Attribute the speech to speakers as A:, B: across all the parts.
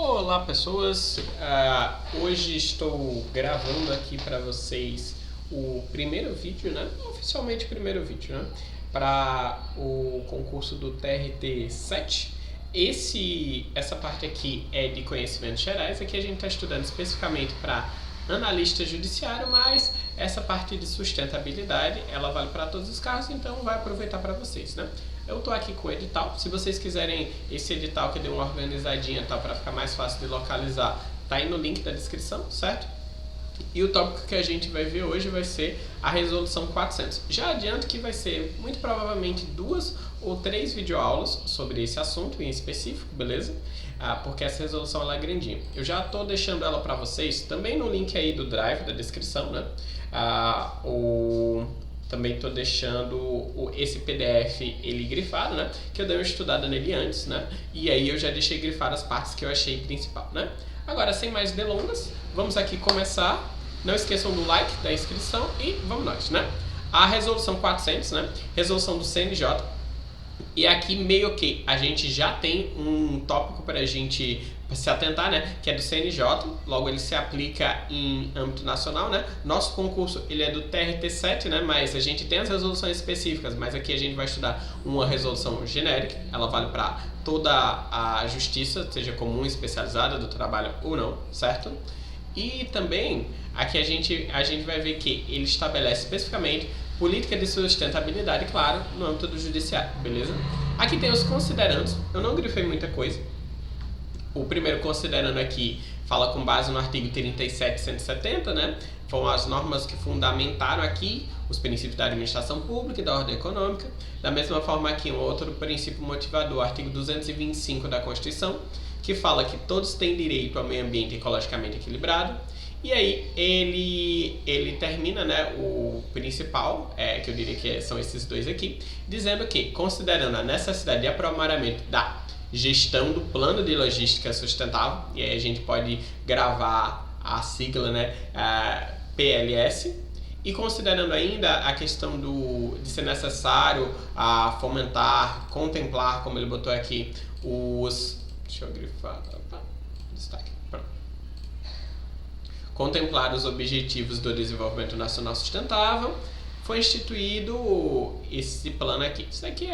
A: Olá pessoas, hoje estou gravando aqui para vocês o primeiro vídeo, né? Oficialmente o primeiro vídeo, né? Para o concurso do TRT-7. Essa parte aqui é de conhecimentos gerais, aqui a gente está estudando especificamente para analista judiciário, mas essa parte de sustentabilidade, ela vale para todos os cargos, então vai aproveitar para vocês, né? Eu tô aqui com o edital, se vocês quiserem esse edital que deu uma organizadinha, tá, para ficar mais fácil de localizar, tá aí no link da descrição, certo? E o tópico que a gente vai ver hoje vai ser a resolução 400. Já adianto que vai ser muito provavelmente 2 ou 3 videoaulas sobre esse assunto em específico, beleza? Porque essa resolução ela é grandinha. Eu já estou deixando ela para vocês também no link aí do Drive da descrição, né? Também estou deixando esse PDF ele grifado, né? Que eu dei uma estudada nele antes, né? E aí eu já deixei grifado as partes que eu achei principal, né? Agora, sem mais delongas, vamos aqui começar. Não esqueçam do like, da inscrição e vamos nós, né? A resolução 400, né? Resolução do CNJ. E aqui meio que a gente já tem um tópico para a gente se atentar, né? Que é do CNJ, logo ele se aplica em âmbito nacional, né? Nosso concurso ele é do TRT-7, né? Mas a gente tem as resoluções específicas, mas aqui a gente vai estudar uma resolução genérica, ela vale para toda a justiça, seja comum, especializada do trabalho ou não, certo? E também aqui a gente vai ver que ele estabelece especificamente política de sustentabilidade, claro, no âmbito do judiciário, beleza? Aqui tem os considerandos, eu não grifei muita coisa. O primeiro considerando aqui fala com base no artigo 37 e 170, né? Foram as normas que fundamentaram aqui os princípios da administração pública e da ordem econômica. Da mesma forma aqui um outro princípio motivador, artigo 225 da Constituição, que fala que todos têm direito ao meio ambiente ecologicamente equilibrado. E aí ele termina, né, o principal, que eu diria que são esses dois aqui, dizendo que, considerando a necessidade de aprimoramento da gestão do plano de logística sustentável, e aí a gente pode gravar a sigla, né, PLS, e considerando ainda a questão de ser necessário fomentar, contemplar, como ele botou aqui, deixa eu grifar, destaque, pronto. Contemplar os objetivos do desenvolvimento nacional sustentável, foi instituído esse plano aqui. Isso aqui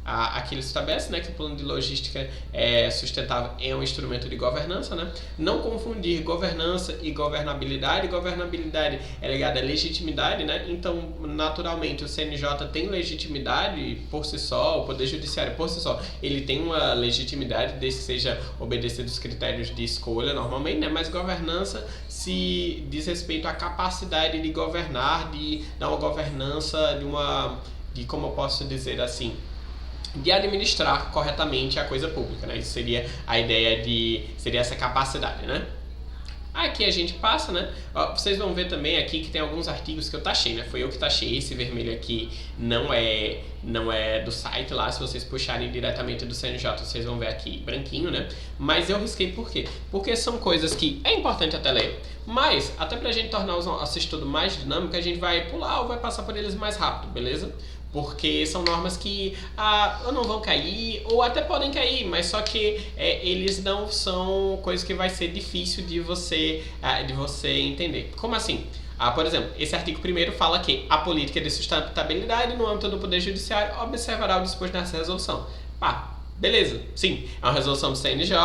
A: aqui ele estabelece, né, que o plano de logística sustentável é um instrumento de governança, né? Não confundir governança e governabilidade. Governabilidade é ligada à legitimidade, né? Então, naturalmente, o CNJ tem legitimidade por si só, o Poder Judiciário por si só, ele tem uma legitimidade desde que seja obedecido os critérios de escolha normalmente, né? Mas governança se diz respeito à capacidade de governar, de dar uma governança de como eu posso dizer assim, de administrar corretamente a coisa pública, né? Isso seria a ideia seria essa capacidade, né? Aqui a gente passa, né? Vocês vão ver também aqui que tem alguns artigos que eu taxei, né? Foi eu que taxei, esse vermelho aqui não é do site lá, se vocês puxarem diretamente do CNJ, vocês vão ver aqui branquinho, né? Mas eu risquei por quê? Porque são coisas que é importante até ler, mas até pra gente tornar o nosso estudo mais dinâmico, a gente vai pular ou vai passar por eles mais rápido, beleza? Porque são normas que ou não vão cair, ou até podem cair, mas só que eles não são coisas que vai ser difícil de você entender. Como assim? Por exemplo, esse artigo 1º fala que a política de sustentabilidade no âmbito do Poder Judiciário observará o disposto nessa resolução. Beleza, sim, é uma resolução do CNJ,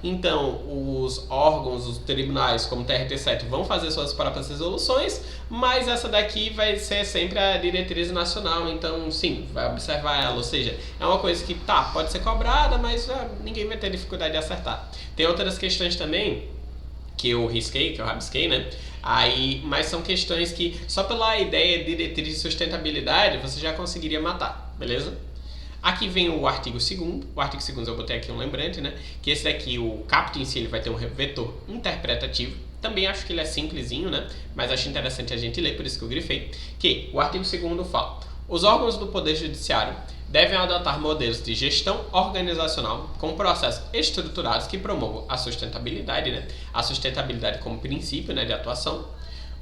A: então os órgãos, os tribunais, como o TRT-7, vão fazer suas próprias resoluções, mas essa daqui vai ser sempre a diretriz nacional, então sim, vai observar ela, ou seja, é uma coisa que pode ser cobrada, mas ninguém vai ter dificuldade de acertar. Tem outras questões também que eu rabisquei, né? Mas são questões que só pela ideia de diretriz de sustentabilidade você já conseguiria matar, beleza? Aqui vem o artigo 2º, o artigo 2º eu botei aqui um lembrante, né? Que esse daqui, o caput em si, ele vai ter um vetor interpretativo. Também acho que ele é simplesinho, né? Mas acho interessante a gente ler, por isso que eu grifei. Que o artigo 2º fala: os órgãos do Poder Judiciário devem adotar modelos de gestão organizacional com processos estruturados que promovam a sustentabilidade, né? A sustentabilidade como princípio, né, de atuação,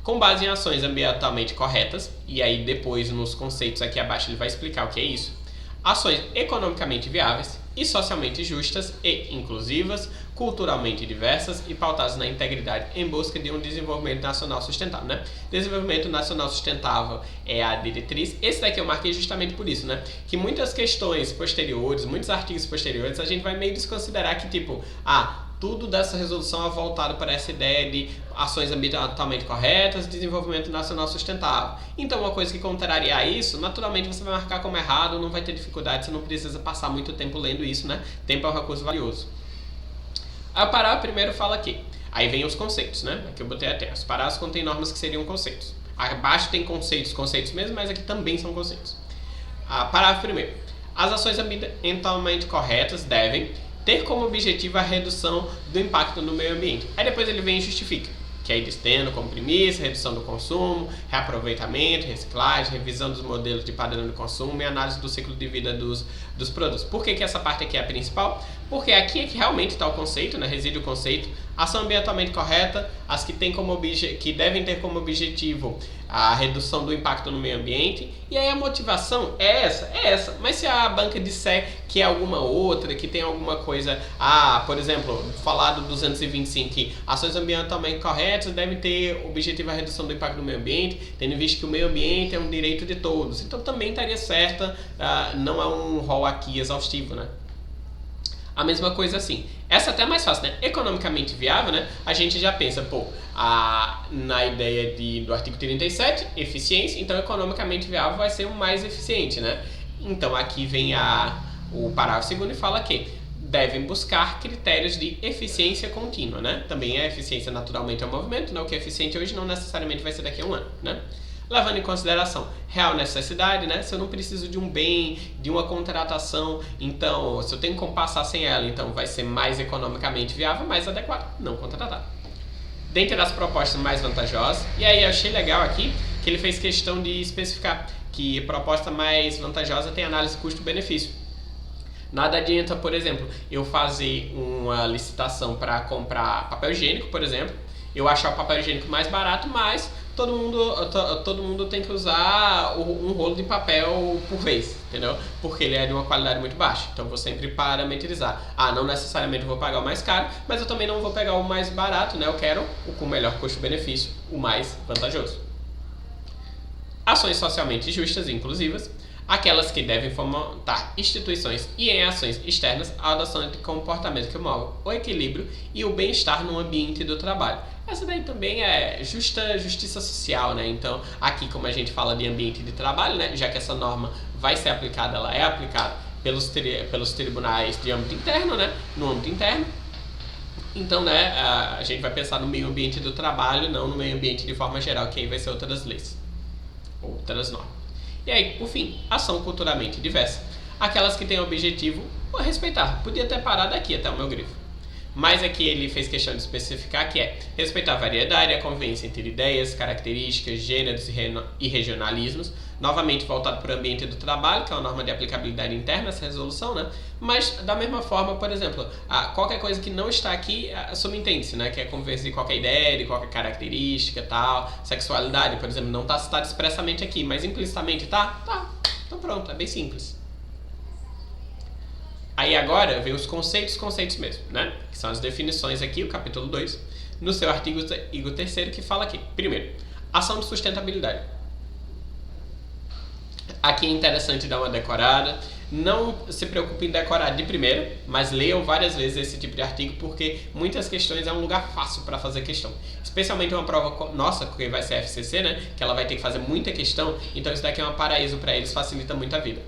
A: com base em ações ambientalmente corretas. E aí depois, nos conceitos aqui abaixo, ele vai explicar o que é isso. Ações economicamente viáveis, e socialmente justas e inclusivas, culturalmente diversas e pautadas na integridade em busca de um desenvolvimento nacional sustentável, né? Desenvolvimento nacional sustentável é a diretriz. Esse daqui eu marquei justamente por isso, né? Que muitas questões posteriores, muitos artigos posteriores, a gente vai meio desconsiderar que, tipo, tudo dessa resolução é voltado para essa ideia de ações ambientalmente corretas, desenvolvimento nacional sustentável. Então, uma coisa que contrariar isso, naturalmente você vai marcar como errado, não vai ter dificuldade, você não precisa passar muito tempo lendo isso, né? Tempo é um recurso valioso. Aí o parágrafo primeiro fala aqui. Aí vem os conceitos, né? Aqui eu botei até. Os parágrafos contêm normas que seriam conceitos. Abaixo tem conceitos mesmo, mas aqui também são conceitos. Parágrafo primeiro. As ações ambientalmente corretas devem ter como objetivo a redução do impacto no meio ambiente. Aí depois ele vem e justifica, que é eles tendo como premissa redução do consumo, reaproveitamento, reciclagem, revisão dos modelos de padrão de consumo e análise do ciclo de vida dos produtos. Por que essa parte aqui é a principal? Porque aqui é que realmente está o conceito, né? Reside o conceito. Ação ambientalmente correta, as que devem ter como objetivo a redução do impacto no meio ambiente. E aí a motivação é essa. Mas se a banca disser que é alguma outra, que tem alguma coisa, por exemplo, falar do 225, que ações ambientalmente corretas devem ter objetivo a redução do impacto no meio ambiente, tendo visto que o meio ambiente é um direito de todos. Então também estaria certa, não é um rol aqui exaustivo, né? A mesma coisa assim. Essa até é mais fácil, né? Economicamente viável, né? A gente já pensa, na ideia do artigo 37, eficiência, então economicamente viável vai ser o mais eficiente, né? Então aqui vem o parágrafo segundo e fala que devem buscar critérios de eficiência contínua, né? Também a eficiência naturalmente é um movimento, né? O que é eficiente hoje não necessariamente vai ser daqui a um ano, né? Levando em consideração real necessidade, né? Se eu não preciso de um bem, de uma contratação, então, se eu tenho como passar sem ela, então vai ser mais economicamente viável, mais adequado, não contratar. Dentre as propostas mais vantajosas, e aí eu achei legal aqui que ele fez questão de especificar que a proposta mais vantajosa tem análise custo-benefício. Nada adianta, por exemplo, eu fazer uma licitação para comprar papel higiênico, por exemplo, eu achar o papel higiênico mais barato, mas todo mundo tem que usar um rolo de papel por vez, entendeu? Porque ele é de uma qualidade muito baixa. Então, eu vou sempre parametrizar. Não necessariamente vou pagar o mais caro, mas eu também não vou pegar o mais barato, né? Eu quero o com melhor custo-benefício, o mais vantajoso. Ações socialmente justas e inclusivas. Aquelas que devem fomentar instituições e em ações externas a adoção de comportamentos que promovam o equilíbrio e o bem-estar no ambiente do trabalho. Essa daí também é justiça social, né? Então, aqui como a gente fala de ambiente de trabalho, né? Já que essa norma vai ser aplicada, ela é aplicada pelos tribunais de âmbito interno, né? No âmbito interno. Então, né? A gente vai pensar no meio ambiente do trabalho, não no meio ambiente de forma geral, que aí vai ser outras leis, outras normas. E aí, por fim, ação culturalmente diversa. Aquelas que têm o objetivo respeitar. Podia ter parado aqui até o meu grifo. Mas aqui ele fez questão de especificar que é respeitar a variedade, a convivência entre ideias, características, gêneros e regionalismos, novamente voltado para o ambiente do trabalho, que é uma norma de aplicabilidade interna, essa resolução, né? Mas, da mesma forma, por exemplo, qualquer coisa que não está aqui, subentende-se, né? Que é convivência de qualquer ideia, de qualquer característica, tal, sexualidade, por exemplo, não está citado expressamente aqui, mas implicitamente tá? Tá. Então pronto, é bem simples. Aí agora vem os conceitos mesmo, né? Que são as definições aqui, o capítulo 2, no seu artigo 3º, que fala aqui. Primeiro, ação de sustentabilidade. Aqui é interessante dar uma decorada. Não se preocupe em decorar de primeira, mas leiam várias vezes esse tipo de artigo, porque muitas questões é um lugar fácil para fazer questão. Especialmente uma prova nossa, que vai ser a FCC, né? Que ela vai ter que fazer muita questão, então isso daqui é um paraíso para eles, facilita muito a vida.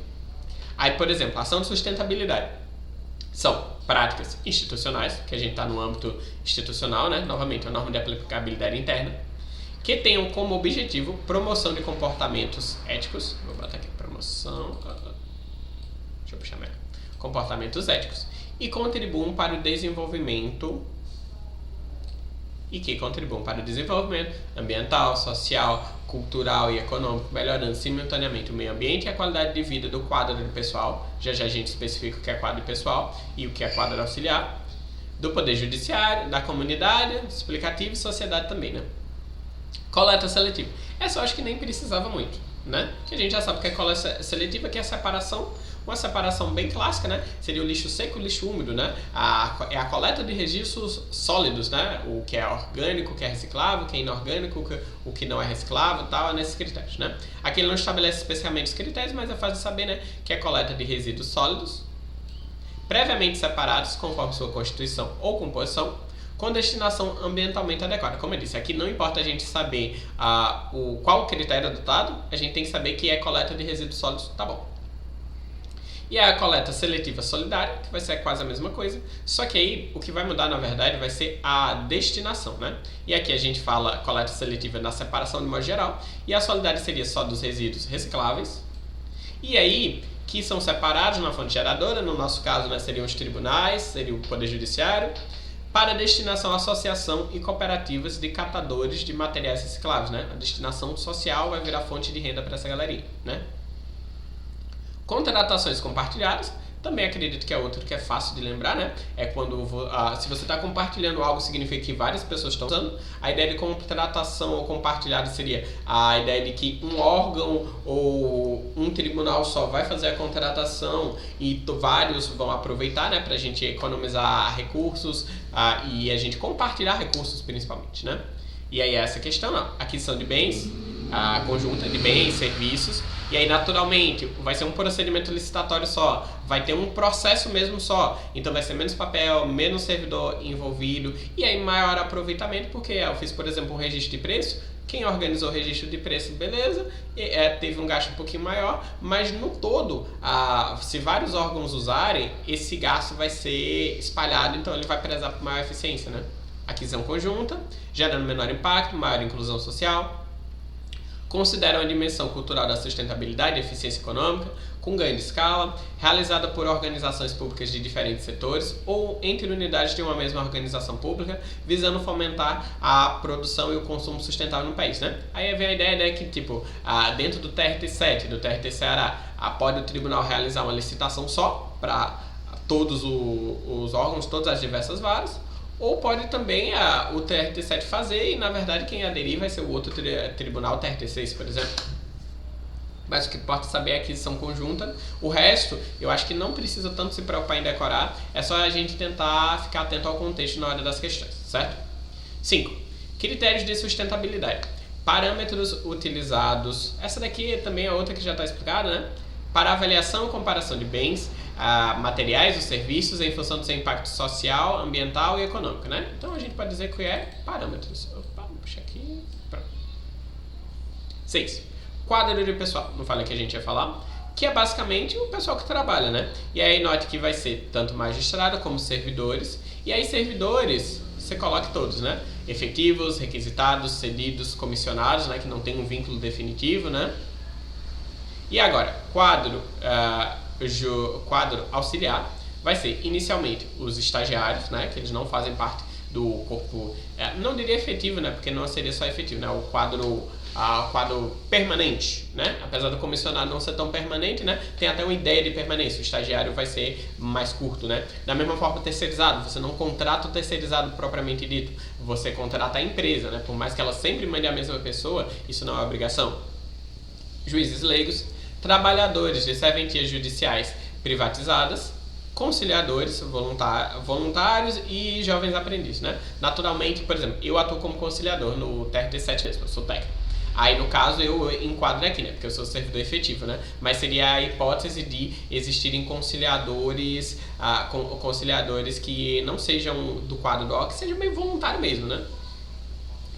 A: Aí, por exemplo, ação de sustentabilidade. São práticas institucionais, que a gente está no âmbito institucional, né? Novamente, a norma de aplicabilidade interna, que tenham como objetivo promoção de comportamentos éticos. Vou botar aqui, promoção... Deixa eu puxar melhor. Comportamentos éticos. E contribuam para o desenvolvimento... ambiental, social, cultural e econômico, melhorando simultaneamente o meio ambiente e a qualidade de vida do quadro de pessoal. Já a gente especifica o que é quadro de pessoal e o que é quadro auxiliar. Do poder judiciário, da comunidade, explicativo e sociedade também, né? Coleta seletiva. Essa eu acho que nem precisava muito, né? Que a gente já sabe que é coleta seletiva, que é a separação Uma separação bem clássica, né? Seria o lixo seco e o lixo úmido, né? É a coleta de registros sólidos, né? O que é orgânico, o que é reciclável, o que é inorgânico, o que não é reciclável, tal, nesses critérios, né? Aqui ele não estabelece especificamente os critérios, mas é fácil saber, né? Que é a coleta de resíduos sólidos, previamente separados conforme sua constituição ou composição, com destinação ambientalmente adequada. Como eu disse, aqui não importa a gente saber qual o critério adotado, a gente tem que saber que é coleta de resíduos sólidos, tá bom. E a coleta seletiva solidária, que vai ser quase a mesma coisa, só que aí o que vai mudar na verdade vai ser a destinação, né? E aqui a gente fala coleta seletiva na separação de modo geral, e a solidária seria só dos resíduos recicláveis, e aí que são separados na fonte geradora, no nosso caso, né, seriam os tribunais, seria o Poder Judiciário, para destinação à associação e cooperativas de catadores de materiais recicláveis, né? A destinação social vai virar fonte de renda para essa galerinha, né? Contratações compartilhadas, também acredito que é outro que é fácil de lembrar, né? É quando, se você está compartilhando algo, significa que várias pessoas estão usando. A ideia de contratação ou compartilhada seria a ideia de que um órgão ou um tribunal só vai fazer a contratação e vários vão aproveitar, né? Para a gente economizar recursos e a gente compartilhar recursos principalmente, né? E aí essa questão, não. Aquisição de bens, a conjunta de bens, serviços. E aí, naturalmente, vai ser um procedimento licitatório só, vai ter um processo mesmo só, então vai ser menos papel, menos servidor envolvido, e aí maior aproveitamento, porque eu fiz, por exemplo, um registro de preço, quem organizou o registro de preço, beleza, teve um gasto um pouquinho maior, mas no todo, se vários órgãos usarem, esse gasto vai ser espalhado, então ele vai prezar por maior eficiência, né? Aquisição conjunta, gerando menor impacto, maior inclusão social. Consideram a dimensão cultural da sustentabilidade e eficiência econômica, com ganho de escala, realizada por organizações públicas de diferentes setores ou entre unidades de uma mesma organização pública, visando fomentar a produção e o consumo sustentável no país, né? Aí vem a ideia, né, que, tipo, dentro do TRT7, do TRT Ceará, pode o tribunal realizar uma licitação só para todos os órgãos, todas as diversas varas, ou pode também o TRT7 fazer e, na verdade, quem aderir vai ser o outro tribunal, o TRT6, por exemplo. Mas o que importa saber é a aquisição conjunta. O resto, eu acho que não precisa tanto se preocupar em decorar, é só a gente tentar ficar atento ao contexto na hora das questões, certo? 5. Critérios de sustentabilidade. Parâmetros utilizados. Essa daqui também é outra que já está explicada, né? Para avaliação e comparação de bens, materiais ou serviços em função do seu impacto social, ambiental e econômico, né? Então a gente pode dizer que é parâmetros. Opa, vou puxar aqui. Pronto. 6. Quadro de pessoal. Não falei que a gente ia falar. Que é basicamente o pessoal que trabalha, né? E aí note que vai ser tanto magistrado como servidores. E aí servidores, você coloca todos, né? Efetivos, requisitados, cedidos, comissionados, né? Que não tem um vínculo definitivo, né? E agora, quadro auxiliar vai ser inicialmente os estagiários, né, que eles não fazem parte do corpo, não diria efetivo, né, porque não seria só efetivo, né, o quadro permanente, né, apesar do comissionado não ser tão permanente, né, tem até uma ideia de permanência, o estagiário vai ser mais curto, né, da mesma forma o terceirizado, você não contrata o terceirizado propriamente dito, você contrata a empresa, né, por mais que ela sempre mande a mesma pessoa, isso não é obrigação. Juízes leigos, trabalhadores de serventias judiciais privatizadas, conciliadores, voluntários e jovens aprendizes, né? Naturalmente, por exemplo, eu atuo como conciliador no TRT7 mesmo, eu sou técnico. Aí, no caso, eu enquadro aqui, né? Porque eu sou servidor efetivo, né? Mas seria a hipótese de existirem conciliadores, conciliadores que não sejam do quadro do que sejam meio voluntário mesmo, né?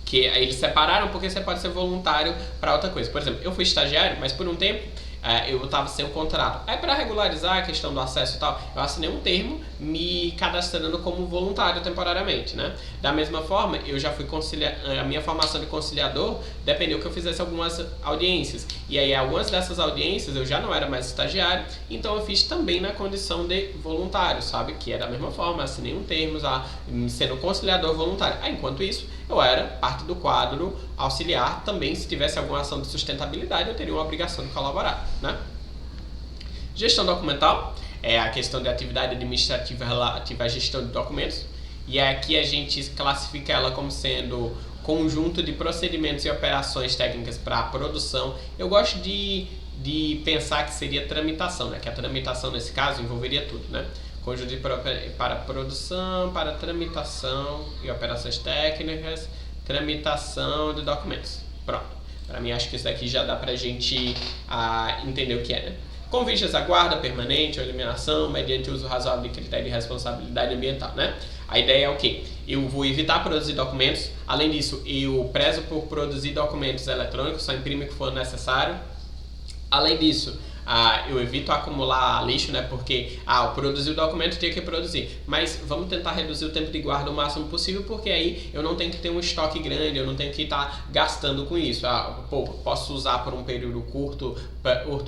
A: Que aí eles separaram porque você pode ser voluntário para outra coisa. Por exemplo, eu fui estagiário, mas por um tempo eu estava sem um contrato. Aí para regularizar a questão do acesso e tal, eu assinei um termo me cadastrando como voluntário temporariamente, né? Da mesma forma, eu já fui a minha formação de conciliador dependeu que eu fizesse algumas audiências. E aí algumas dessas audiências eu já não era mais estagiário, então eu fiz também na condição de voluntário, sabe? Que é da mesma forma, assinei um termo sendo conciliador voluntário. Enquanto isso, eu era parte do quadro auxiliar, também se tivesse alguma ação de sustentabilidade, eu teria uma obrigação de colaborar, né? Gestão documental é a questão de atividade administrativa relativa à gestão de documentos, e aqui a gente classifica ela como sendo conjunto de procedimentos e operações técnicas para a produção. Eu gosto de de pensar que seria tramitação, né? Que a tramitação nesse caso envolveria tudo, né? Conjunto para produção, para tramitação e operações técnicas, tramitação de documentos. Pronto. Para mim, acho que isso daqui já dá pra gente entender o que é, né? Com vistas à guarda permanente ou eliminação, mediante uso razoável de critério de responsabilidade ambiental, né? A ideia é o quê? Eu vou evitar produzir documentos. Além disso, eu prezo por produzir documentos eletrônicos, só imprimo o que for necessário. Além disso, eu evito acumular lixo, né? Porque eu produzi o documento, tinha que produzir. Mas vamos tentar reduzir o tempo de guarda o máximo possível, porque aí eu não tenho que ter um estoque grande, eu não tenho que estar gastando com isso. Posso usar por um período curto,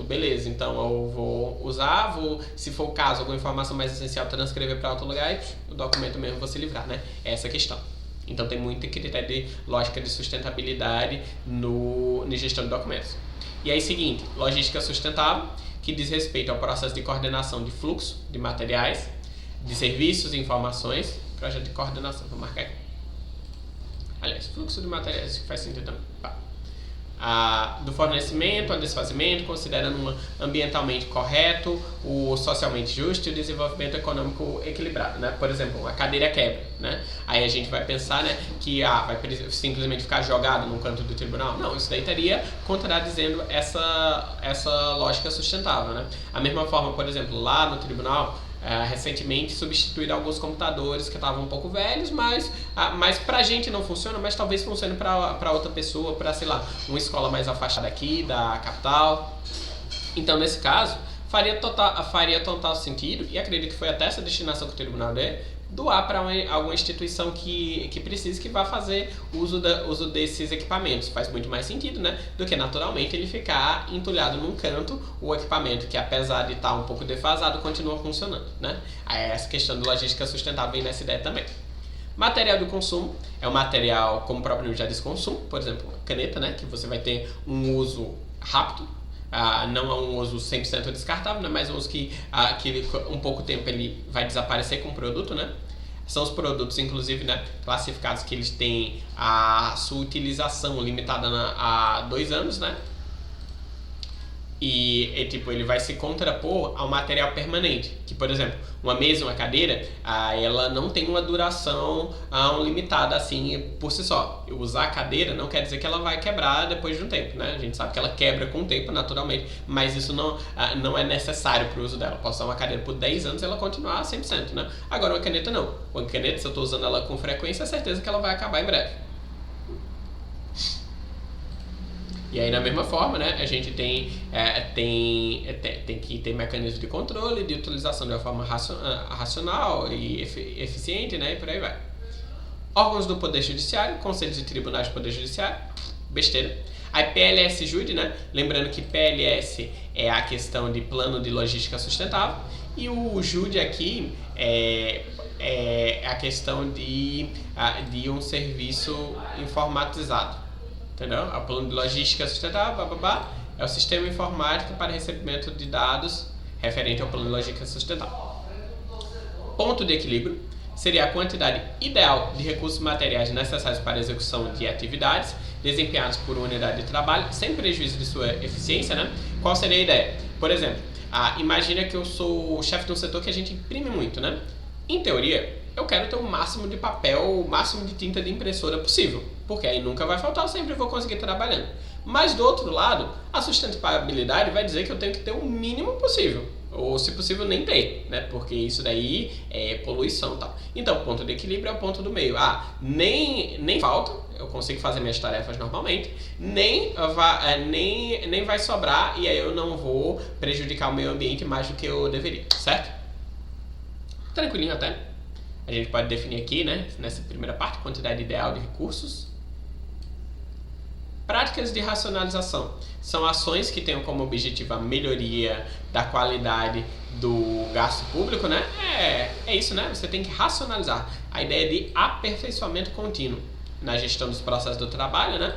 A: beleza, então eu vou usar, se for o caso, alguma informação mais essencial, transcrever para outro lugar e o documento mesmo vou se livrar, né? Essa é a questão. Então tem muito critério de lógica de sustentabilidade na gestão de documentos. E aí, seguinte, logística sustentável, que diz respeito ao processo de coordenação de fluxo de materiais, de serviços e informações. Projeto de coordenação, vou marcar aqui. Aliás, fluxo de materiais, que faz sentido também. Do fornecimento ao desfazimento, considerando ambientalmente correto, o socialmente justo e o desenvolvimento econômico equilibrado, né? Por exemplo, uma cadeira quebra, né? Aí a gente vai pensar, né, que vai simplesmente ficar jogado num canto do tribunal. Não, isso daí estaria contradizendo essa lógica sustentável, né? A mesma forma, por exemplo, lá no tribunal, recentemente substituíram alguns computadores que estavam um pouco velhos, mas pra gente não funciona, mas talvez funcione pra outra pessoa, pra, sei lá, uma escola mais afastada aqui da capital. Então, nesse caso, faria total sentido, e acredito que foi até essa destinação que o tribunal der, doar para alguma instituição que precise, que vá fazer uso desses equipamentos. Faz muito mais sentido, né? Do que naturalmente ele ficar entulhado num canto, o equipamento que, apesar de estar um pouco defasado, continua funcionando, né? Aí essa questão de logística sustentável vem nessa ideia também. Material do consumo é um material, como o próprio nome já diz, consumo. Por exemplo, caneta, né? Que você vai ter um uso rápido. Não é um uso 100% descartável, né? Mas um uso que um pouco tempo ele vai desaparecer com o produto, né? São os produtos, inclusive, né, classificados que eles têm a sua utilização limitada a 2 anos, né? E tipo, ele vai se contrapor ao material permanente, que, por exemplo, uma mesa, uma cadeira, ela não tem uma duração limitada assim por si só. Eu usar a cadeira não quer dizer que ela vai quebrar depois de um tempo, né? A gente sabe que ela quebra com o tempo, naturalmente, mas isso não é necessário para o uso dela. Eu posso usar uma cadeira por 10 anos e ela continuar 100%, né? Agora, uma caneta não. Uma caneta, se eu estou usando ela com frequência, é certeza que ela vai acabar em breve. E aí, da mesma forma, né, a gente tem que ter mecanismos de controle, de utilização de uma forma racional e eficiente, né, e por aí vai. Órgãos do Poder Judiciário, conselhos e tribunais do Poder Judiciário, besteira. Aí PLS Jude, né, lembrando que PLS é a questão de plano de logística sustentável, e o Jude aqui é a questão de um serviço informatizado. Entendeu? O plano de logística sustentável, é o sistema informático para recebimento de dados referente ao plano de logística sustentável. Ponto de equilíbrio seria a quantidade ideal de recursos materiais necessários para a execução de atividades desempenhadas por uma unidade de trabalho, sem prejuízo de sua eficiência, né? Qual seria a ideia? Por exemplo, imagina que eu sou o chefe de um setor que a gente imprime muito, né? Em teoria, eu quero ter o máximo de papel, o máximo de tinta de impressora possível, porque aí nunca vai faltar, eu sempre vou conseguir trabalhando. Mas do outro lado, a sustentabilidade vai dizer que eu tenho que ter o mínimo possível, ou se possível nem ter, né? Porque isso daí é poluição e tal. Então, o ponto de equilíbrio é o ponto do meio. Nem falta, eu consigo fazer minhas tarefas normalmente, nem vai sobrar, e aí eu não vou prejudicar o meio ambiente mais do que eu deveria, certo? Tranquilinho até. A gente pode definir aqui, né, nessa primeira parte, quantidade ideal de recursos. Práticas de racionalização são ações que tenham como objetivo a melhoria da qualidade do gasto público, né? É isso, né? Você tem que racionalizar. A ideia de aperfeiçoamento contínuo na gestão dos processos do trabalho, né?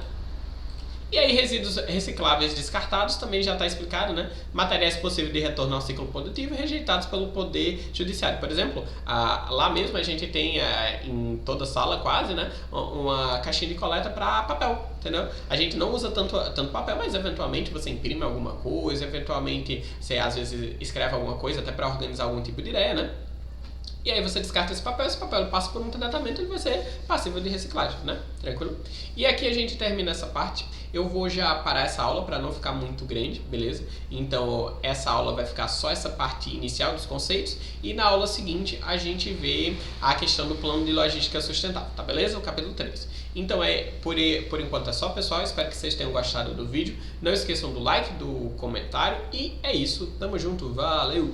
A: E aí, resíduos recicláveis descartados também já está explicado, né? Materiais possíveis de retorno ao ciclo produtivo rejeitados pelo Poder Judiciário. Por exemplo, lá mesmo a gente tem em toda sala quase, né, uma caixinha de coleta para papel, entendeu? A gente não usa tanto papel, mas eventualmente você imprime alguma coisa, eventualmente você às vezes escreve alguma coisa até para organizar algum tipo de ideia, né? E aí você descarta esse papel passa por um tratamento e vai ser passível de reciclagem, né? Tranquilo? E aqui a gente termina essa parte. Eu vou já parar essa aula para não ficar muito grande, beleza? Então essa aula vai ficar só essa parte inicial dos conceitos e na aula seguinte a gente vê a questão do plano de logística sustentável, tá beleza? O capítulo 3. Então por enquanto é só, pessoal. Espero que vocês tenham gostado do vídeo. Não esqueçam do like, do comentário e é isso. Tamo junto, valeu!